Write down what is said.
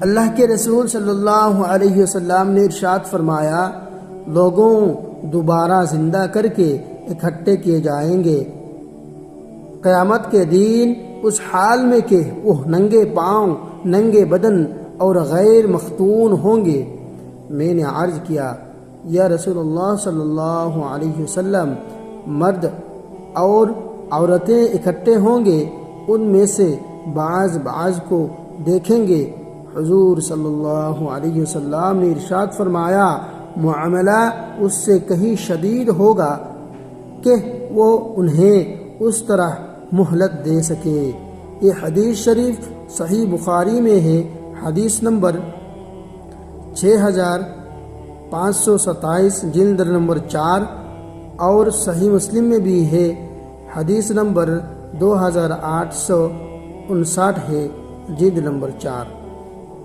اللہ کے رسول صلی اللہ علیہ وسلم نے ارشاد فرمایا، لوگوں دوبارہ زندہ کر کے اکٹھے کیے جائیں گے قیامت کے دن اس حال میں کہ وہ ننگے پاؤں، ننگے بدن اور غیر مختون ہوں گے۔ میں نے عرض کیا، یا رسول اللہ صلی اللہ علیہ وسلم، مرد اور عورتیں اکٹھے ہوں گے، ان میں سے بعض کو دیکھیں گے۔ حضور صلی اللہ علیہ وسلم نے ارشاد فرمایا، معاملہ اس سے کہیں شدید ہوگا کہ وہ انہیں اس طرح مہلت دے سکے۔ یہ حدیث شریف صحیح بخاری میں ہے، حدیث نمبر 6527 جلد نمبر 4، اور صحیح مسلم میں بھی ہے، حدیث نمبر 2859 ہے، جلد نمبر 4۔